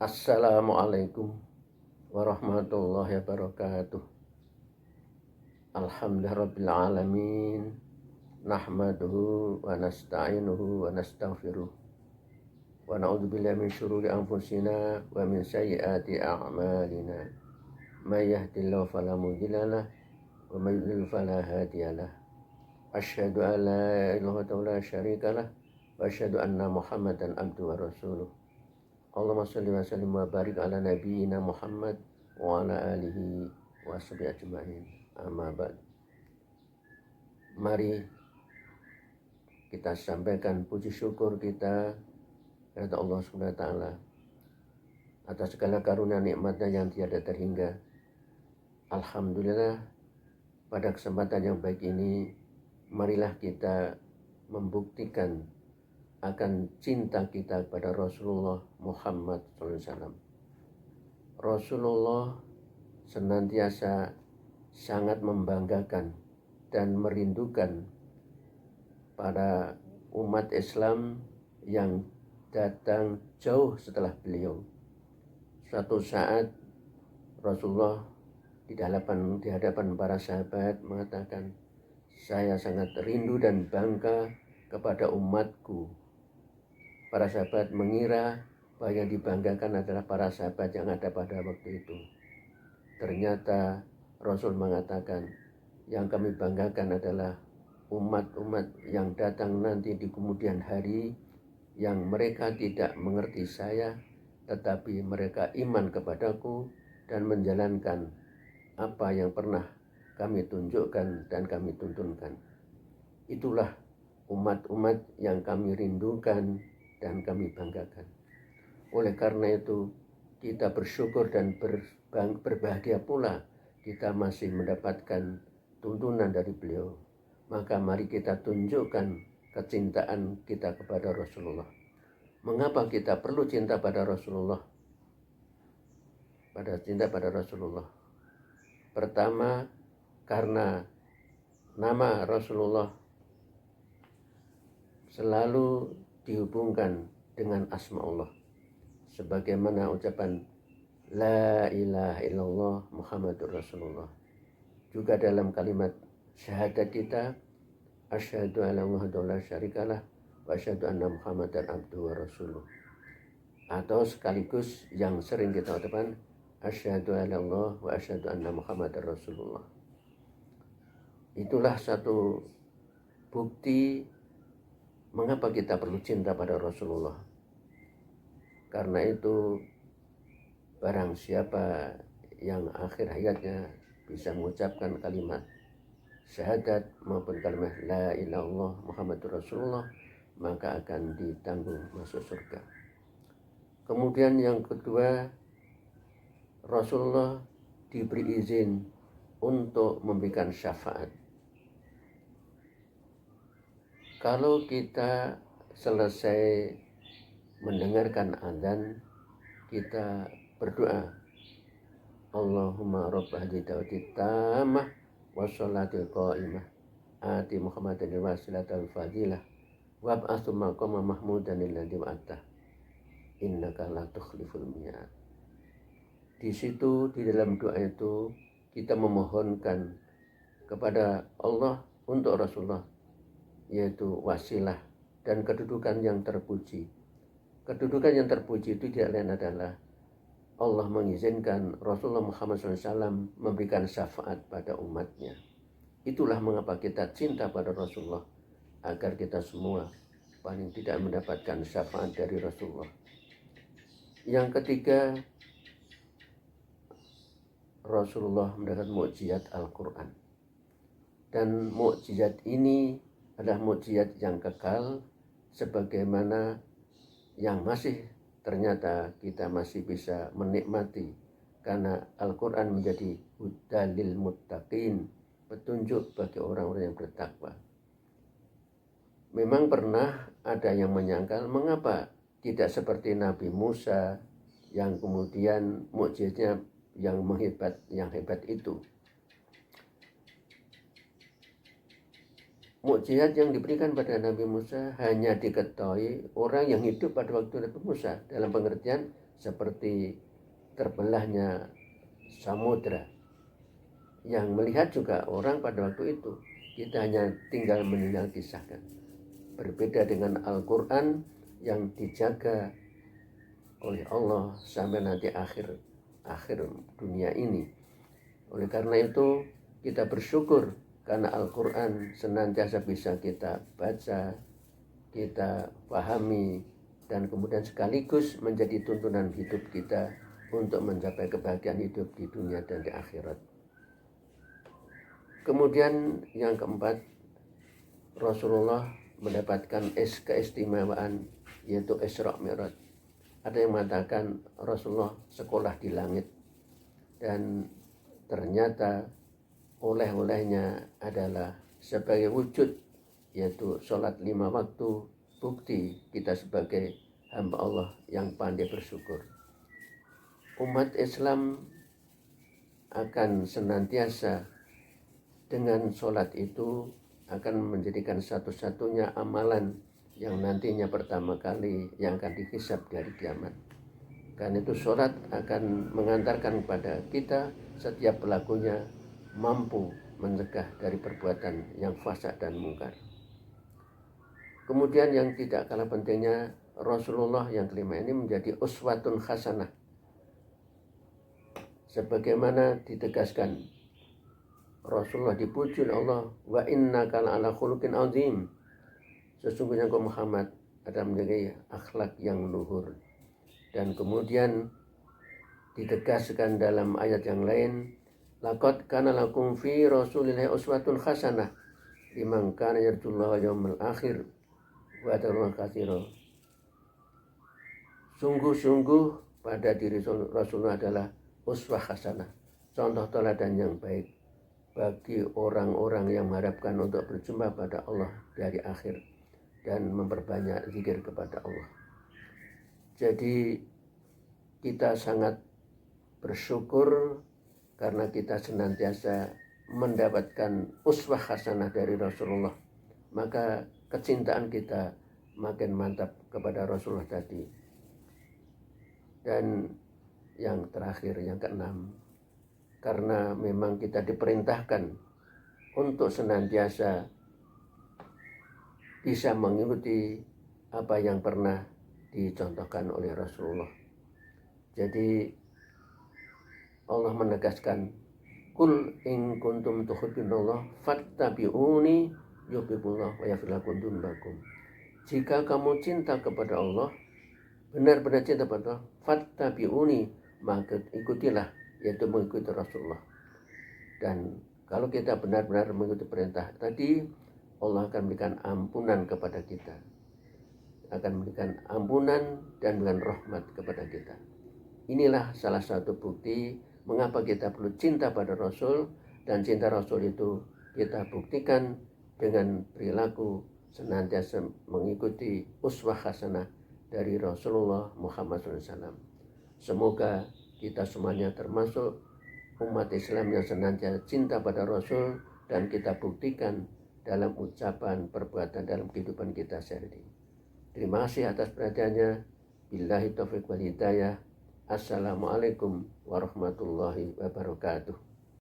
Assalamualaikum warahmatullahi wabarakatuh. Alhamdulillahirabbil alamin. Nahmaduhu wa nasta'inuhu wa nastaghfiruh. Wa na'udzubillahi min syururi anfusina wa min sayyiati a'malina. May yahdihillahu fala mudhillalah wa may yudhlil fala hadiyalah. Asyhadu an la ilaha illallah la syarikalah wa asyhadu anna Muhammadan abduhu wa rasuluh. Allahumma shalli wa sallim wa barik ala nabiyyina Muhammad wa ala alihi wa sahbihi ajma'in. Amma ba'd. Mari kita sampaikan puji syukur kita kepada Allah Subhanahu wa taala atas segala karunia nikmatnya yang tiada terhingga. Alhamdulillah, pada kesempatan yang baik ini marilah kita membuktikan akan cinta kita kepada Rasulullah Muhammad SAW. Rasulullah senantiasa sangat membanggakan dan merindukan pada umat Islam yang datang jauh setelah beliau. Suatu saat Rasulullah di hadapan para sahabat mengatakan, "Saya sangat rindu dan bangga kepada umatku." Para sahabat mengira bahwa yang dibanggakan adalah para sahabat yang ada pada waktu itu. Ternyata Rasul mengatakan, yang kami banggakan adalah umat-umat yang datang nanti di kemudian hari, yang mereka tidak mengerti saya, tetapi mereka iman kepadaku dan menjalankan apa yang pernah kami tunjukkan dan kami tuntunkan. Itulah umat-umat yang kami rindukan dan kami banggakan. Oleh karena itu, kita bersyukur dan berbahagia pula kita masih mendapatkan tuntunan dari beliau. Maka mari kita tunjukkan kecintaan kita kepada Rasulullah. Mengapa kita perlu cinta pada Rasulullah? Cinta pada Rasulullah. Pertama, karena nama Rasulullah selalu dihubungkan dengan asma Allah, sebagaimana ucapan la ilaha illallah Muhammadur Rasulullah. Juga dalam kalimat syahadat kita, asyhadu alla la syarikalah wa asyhadu anna Muhammadan abduhu wa rasuluh. Atau sekaligus yang sering kita ucapkan, asyhadu alla wa asyhadu anna Muhammadar Rasulullah. Itulah satu bukti mengapa kita perlu cinta pada Rasulullah. Karena itu, barang siapa yang akhir hayatnya bisa mengucapkan kalimat syahadat maupun kalimat la ilaha illallah Muhammadur Rasulullah, maka akan ditanggung masuk surga. Kemudian yang kedua, Rasulullah diberi izin untuk memberikan syafaat. Kalau kita selesai mendengarkan adzan, kita berdoa, Allahumma rabb hadhihi da'wati tammah wassalatil qa'imah ati Muhammadan wasilatal fadilah wab'atsu maqama mahmudan alladzi wa'ata innaka la tukhliful mi'ad. Di situ, di dalam doa itu, kita memohonkan kepada Allah untuk Rasulullah, yaitu wasilah dan kedudukan yang terpuji. Kedudukan yang terpuji itu tidak lain adalah Allah mengizinkan Rasulullah Muhammad SAW memberikan syafaat pada umatnya. Itulah mengapa kita cinta pada Rasulullah, agar kita semua paling tidak mendapatkan syafaat dari Rasulullah. Yang ketiga, Rasulullah mendapat mukjizat Al-Quran. Dan mukjizat ini adalah mukjizat yang kekal, sebagaimana yang masih ternyata kita masih bisa menikmati, karena Al-Quran menjadi hudalil muttaqin, petunjuk bagi orang-orang yang bertakwa. Memang pernah ada yang menyangkal, mengapa tidak seperti Nabi Musa yang kemudian mukjizatnya yang hebat itu. Mukjizat yang diberikan pada Nabi Musa hanya diketahui orang yang hidup pada waktu Nabi Musa, dalam pengertian seperti terbelahnya samudra, yang melihat juga orang pada waktu itu. Kita hanya tinggal meninggal kisahkan. Berbeda dengan Al-Quran yang dijaga oleh Allah sampai nanti akhir dunia ini. Oleh karena itu kita bersyukur karena Al-Quran senantiasa bisa kita baca, kita pahami, dan kemudian sekaligus menjadi tuntunan hidup kita untuk mencapai kebahagiaan hidup di dunia dan di akhirat. Kemudian yang keempat, Rasulullah mendapatkan keistimewaan yaitu Isra Mi'raj. Ada yang mengatakan Rasulullah sekolah di langit, dan ternyata oleh-olehnya adalah sebagai wujud yaitu sholat 5 waktu, bukti kita sebagai hamba Allah yang pandai bersyukur. Umat Islam akan senantiasa dengan sholat itu akan menjadikan satu-satunya amalan yang nantinya pertama kali yang akan dihisab dari kiamat. Karena itu sholat akan mengantarkan kepada kita setiap pelakunya mampu mencegah dari perbuatan yang fasad dan mungkar. Kemudian yang tidak kalah pentingnya, Rasulullah yang kelima ini menjadi uswatun hasanah. Sebagaimana ditegaskan, Rasulullah dipuji oleh Allah, wa innaka la'ala khuluqin azim. Sesungguhnya engkau Muhammad ada menjaga akhlak yang luhur. Dan kemudian ditegaskan dalam ayat yang lain, laqad kana lakum fi rasulillahi uswatun hasanah liman kana yarjullaha wal yawmal akhir wa dzakara katsira. Sungguh-sungguh pada diri Rasulullah adalah uswah hasanah, contoh teladan yang baik bagi orang-orang yang mengharapkan untuk berjumpa pada Allah dari akhir dan memperbanyak zikir kepada Allah. Jadi kita sangat bersyukur karena kita senantiasa mendapatkan uswah hasanah dari Rasulullah. Maka kecintaan kita makin mantap kepada Rasulullah tadi. Dan yang terakhir, yang keenam, karena memang kita diperintahkan untuk senantiasa bisa mengikuti apa yang pernah dicontohkan oleh Rasulullah. Jadi Allah menegaskan, kul in kuntum tuhibbunallah fattabi'uni yuhibbukumullah wa yaghfir lakum dzunubakum. Jika kamu cinta kepada Allah, benar-benar cinta kepada Allah, fattabi'uni, maka ikutilah, yaitu mengikuti Rasulullah. Dan kalau kita benar-benar mengikuti perintah tadi, Allah akan memberikan ampunan kepada kita, akan memberikan ampunan dan dengan rahmat kepada kita. Inilah salah satu bukti mengapa kita perlu cinta pada Rasul, dan cinta Rasul itu kita buktikan dengan perilaku senantiasa mengikuti uswah hasanah dari Rasulullah Muhammad SAW. Semoga kita semuanya termasuk umat Islam yang senantiasa cinta pada Rasul, dan kita buktikan dalam ucapan, perbuatan, dalam kehidupan kita sehari-hari. Terima kasih atas perhatiannya. Billahi taufiq wal hidayah. Assalamualaikum warahmatullahi wabarakatuh.